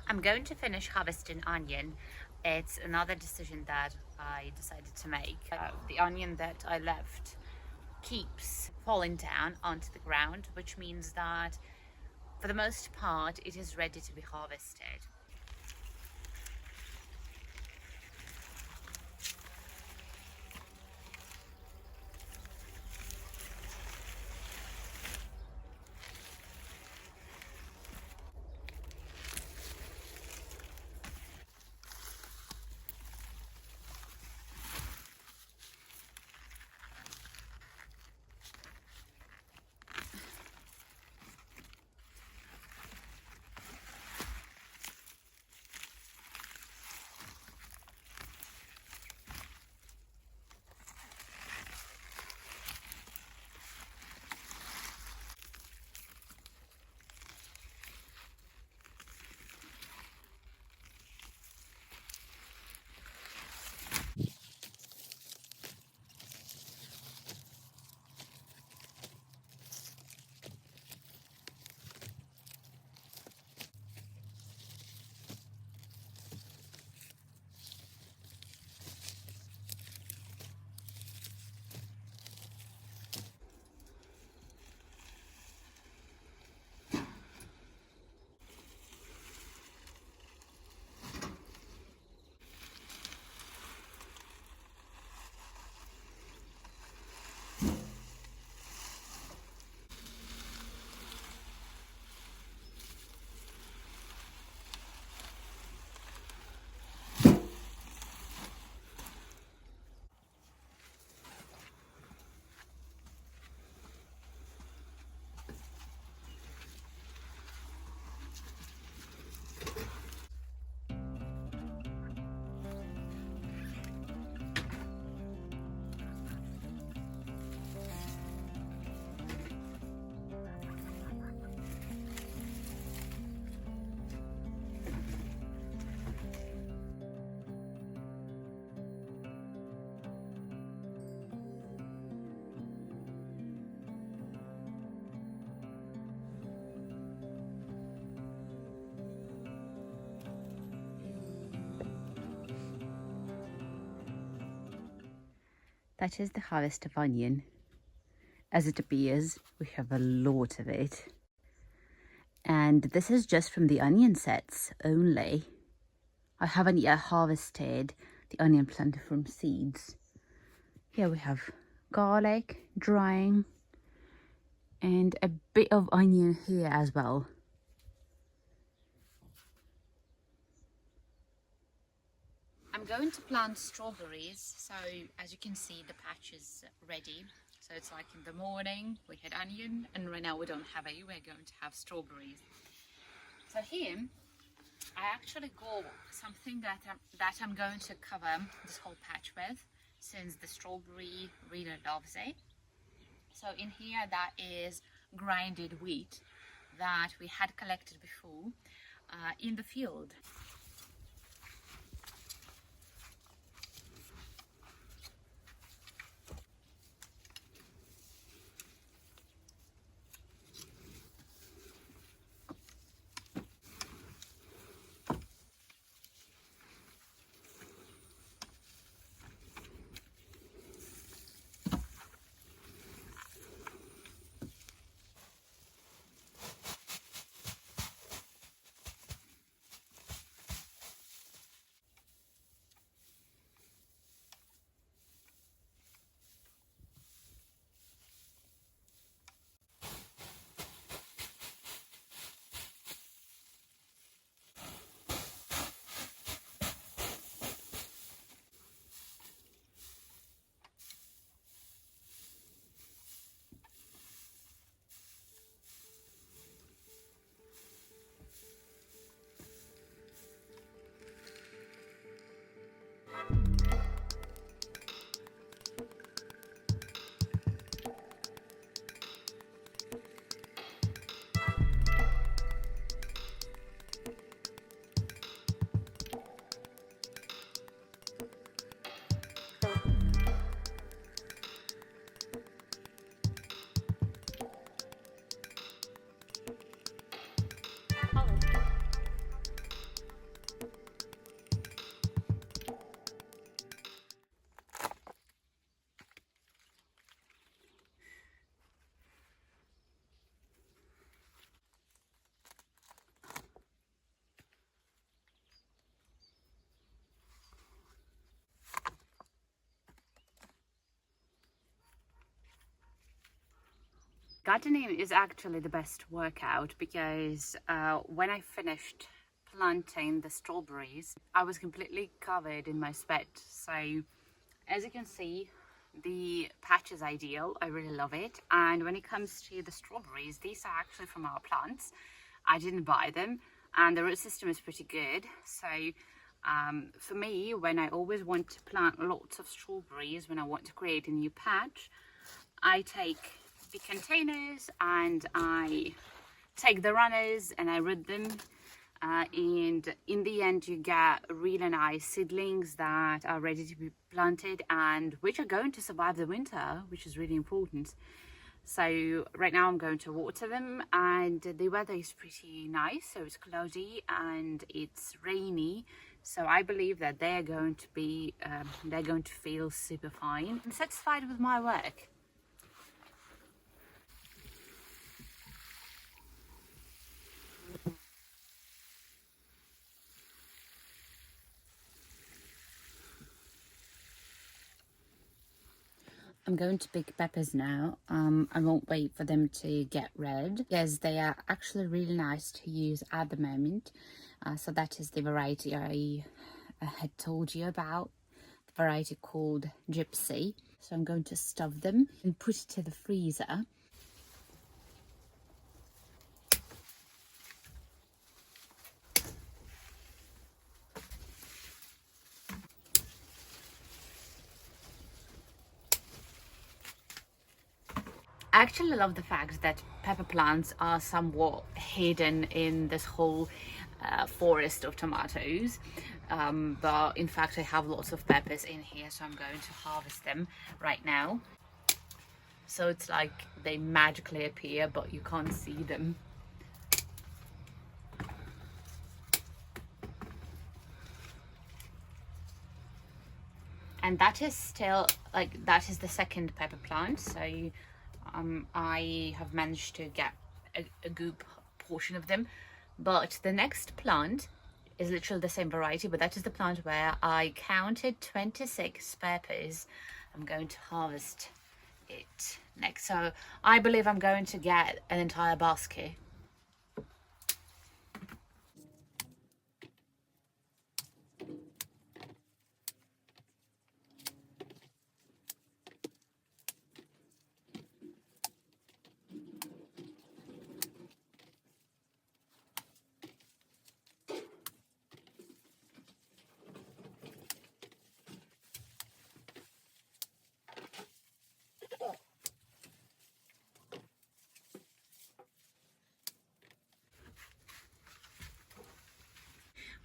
I'm going to finish harvesting onion. It's another decision that I decided to make. The onion that I left keeps falling down onto the ground, which means that for the most part it is ready to be harvested. That is the harvest of onion. As it appears, we have a lot of it. And this is just from the onion sets only. I haven't yet harvested the onion plant from seeds. Here we have garlic drying and a bit of onion here as well. I'm going to plant strawberries, so as you can see the patch is ready. So it's like in the morning we had onion and right now we don't have any, we're going to have strawberries. So here I actually got something that I'm going to cover this whole patch with, since the strawberry really loves it. So in here that is grinded wheat that we had collected before in the field. Gardening is actually the best workout because when I finished planting the strawberries, I was completely covered in my sweat. So as you can see, the patch is ideal. I really love it. And when it comes to the strawberries, these are actually from our plants. I didn't buy them, and the root system is pretty good. So for me, when I always want to plant lots of strawberries, when I want to create a new patch, I take the containers and I take the runners and I root them, and in the end you get really nice seedlings that are ready to be planted and which are going to survive the winter, which is really important. So right now I'm going to water them, and the weather is pretty nice, so it's cloudy and it's rainy, so I believe that they're going to feel super fine. I'm satisfied with my work. I'm going to pick peppers now. I won't wait for them to get red because they are actually really nice to use at the moment. So that is the variety I had told you about, the variety called Gypsy. So I'm going to stuff them and put it to the freezer. I actually love the fact that pepper plants are somewhat hidden in this whole forest of tomatoes, but in fact I have lots of peppers in here, so I'm going to harvest them right now. So it's like they magically appear but you can't see them. And that is still that is the second pepper plant, so I have managed to get a good portion of them. But the next plant is literally the same variety, but that is the plant where I counted 26 peppers. I'm going to harvest it next, so I believe I'm going to get an entire basket.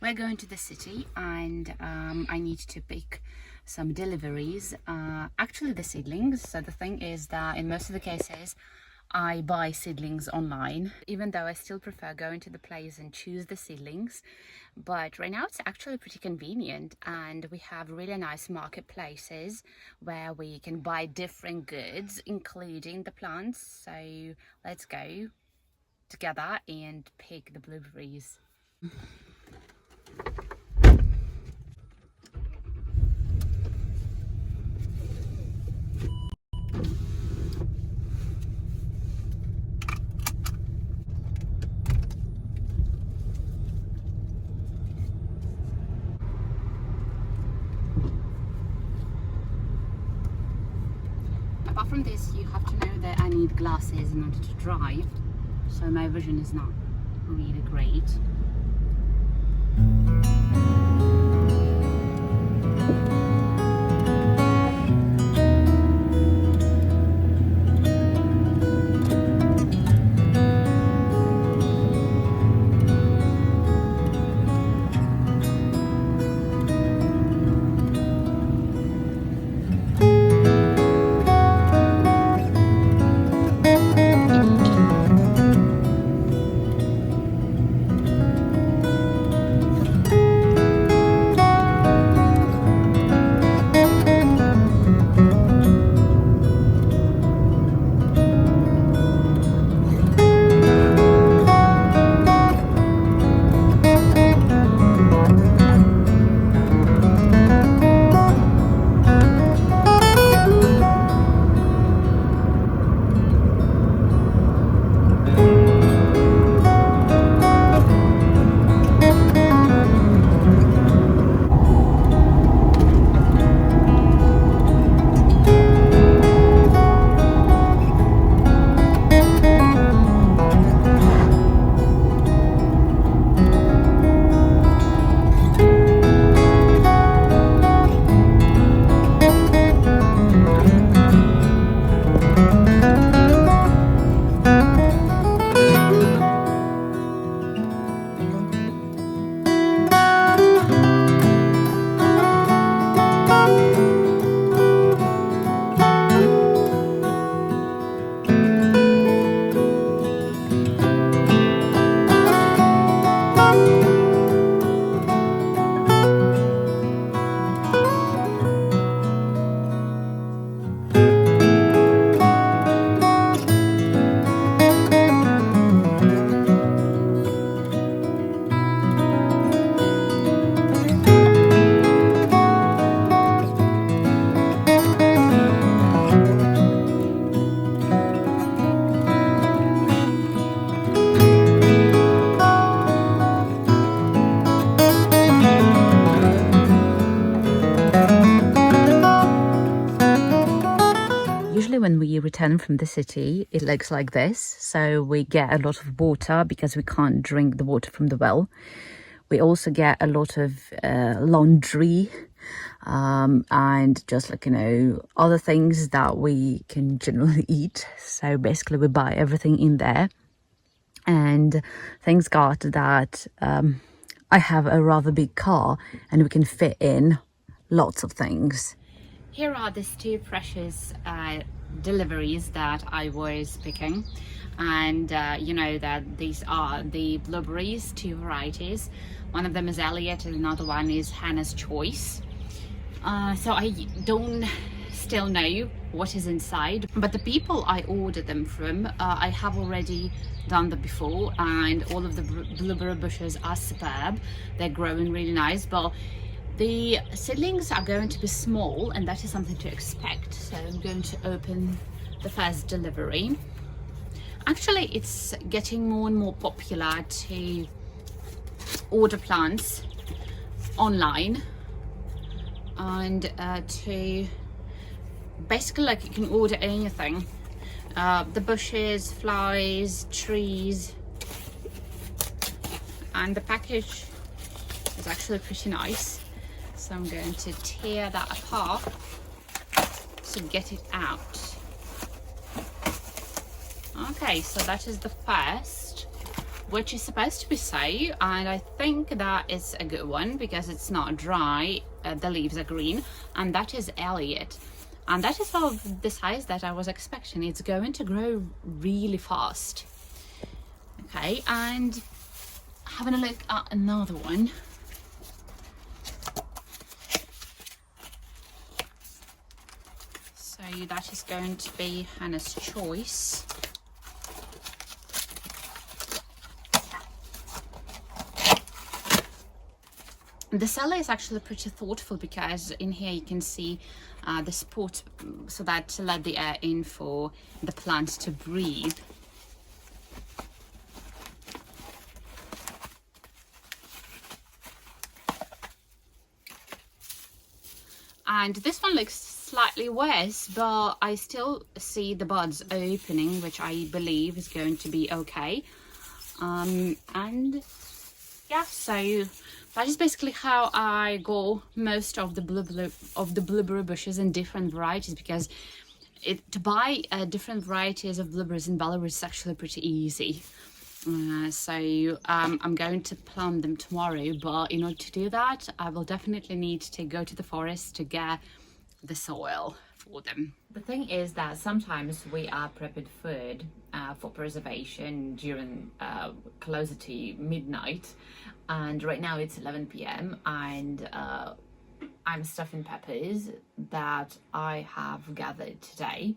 We're going to the city, and I need to pick some deliveries, actually the seedlings. So the thing is that in most of the cases I buy seedlings online, even though I still prefer going to the place and choose the seedlings. But right now it's actually pretty convenient, and we have really nice marketplaces where we can buy different goods, including the plants. So let's go together and pick the blueberries. Apart from this, you have to know that I need glasses in order to drive, so my vision is not really great. we return from the city, it looks like this. So we get a lot of water because we can't drink the water from the well. We also get a lot of laundry and just like, you know, other things that we can generally eat. So basically we buy everything in there. And thanks God that I have a rather big car and we can fit in lots of things. Here are these two precious deliveries that I was picking, and you know that these are the blueberries, two varieties. One of them is Elliot and another one is Hannah's Choice. So I don't still know what is inside, but the people I ordered them from, I have already done that before, and all of the blueberry bushes are superb. They're growing really nice, but the seedlings are going to be small, and that is something to expect. So I'm going to open the first delivery. Actually, it's getting more and more popular to order plants online and to basically, like, you can order anything, the bushes, flowers, trees, and the package is actually pretty nice. So I'm going to tear that apart to get it out. Okay, so that is the first, which is supposed to be safe, and I think that is a good one because it's not dry. The leaves are green, and that is Elliot, and that is of the size that I was expecting. It's going to grow really fast. Okay, and having a look at another one. So that is going to be Hannah's Choice. The seller is actually pretty thoughtful because in here you can see the spot, so that to let the air in for the plants to breathe. And this one looks slightly worse, but I still see the buds opening, which I believe is going to be okay. And yeah, so that is basically how I go most of the blueberry bushes in different varieties, because to buy different varieties of blueberries and blueberries is actually pretty easy. So I'm going to plant them tomorrow, but in order to do that I will definitely need to go to the forest to get the soil for them. The thing is that sometimes we are prepping food for preservation during closer to midnight, and right now it's 11 p.m. and I'm stuffing peppers that I have gathered today.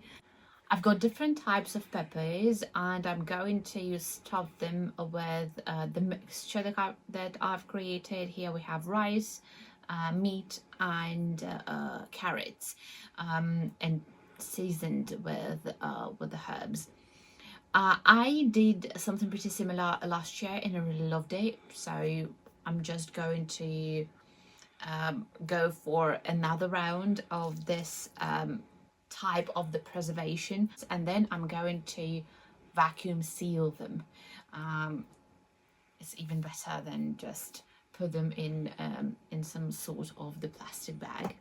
I've got different types of peppers, and I'm going to stuff them with the mixture that I've created. Here we have rice, meat, and carrots, and seasoned with the herbs. I did something pretty similar last year and I really loved it, so I'm just going to go for another round of this type of the preservation, and then I'm going to vacuum seal them. It's even better than just put them in some sort of the plastic bag.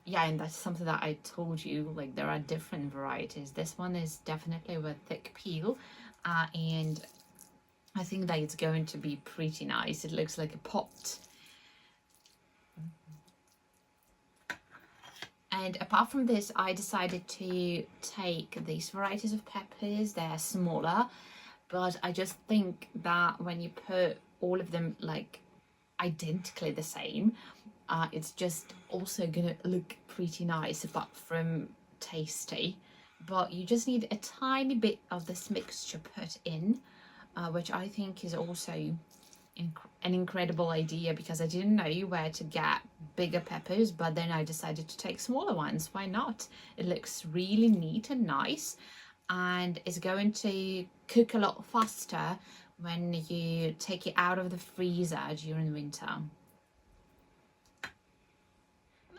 Yeah, and that's something that I told you, like there are different varieties. This one is definitely with thick peel, and I think that it's going to be pretty nice. It looks like a pot. And apart from this, I decided to take these varieties of peppers. They're smaller, but I just think that when you put all of them like identically the same, it's just also gonna look pretty nice apart from tasty. But you just need a tiny bit of this mixture put in, which I think is also an incredible idea, because I didn't know where to get bigger peppers, but then I decided to take smaller ones. Why not? It looks really neat and nice, and it's going to cook a lot faster when you take it out of the freezer during winter.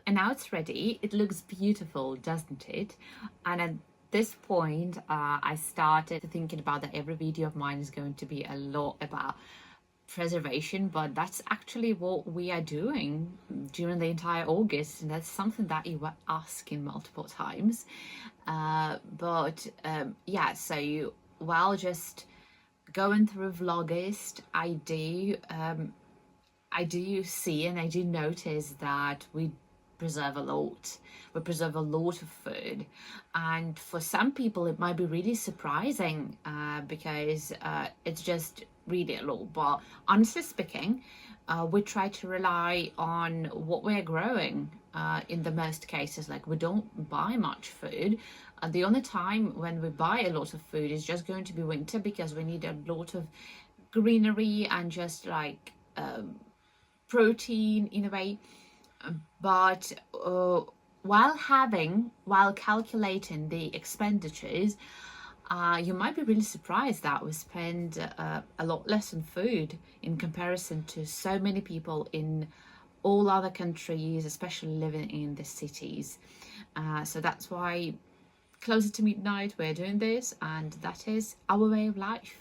And now it's ready. It looks beautiful, doesn't it? And at this point, I started thinking about that every video of mine is going to be a lot about preservation, but that's actually what we are doing during the entire August, and that's something that you were asking multiple times. Yeah, so while just going through Vlogust, I do see and I do notice that we preserve a lot. We preserve a lot of food, and for some people it might be really surprising because it's just really a lot. But honestly speaking, we try to rely on what we're growing. In the most cases, like, we don't buy much food. The only time when we buy a lot of food is just going to be winter, because we need a lot of greenery and just like protein in a way. But while calculating the expenditures, you might be really surprised that we spend a lot less on food in comparison to so many people in all other countries, especially living in the cities. So that's why closer to midnight we're doing this, and that is our way of life.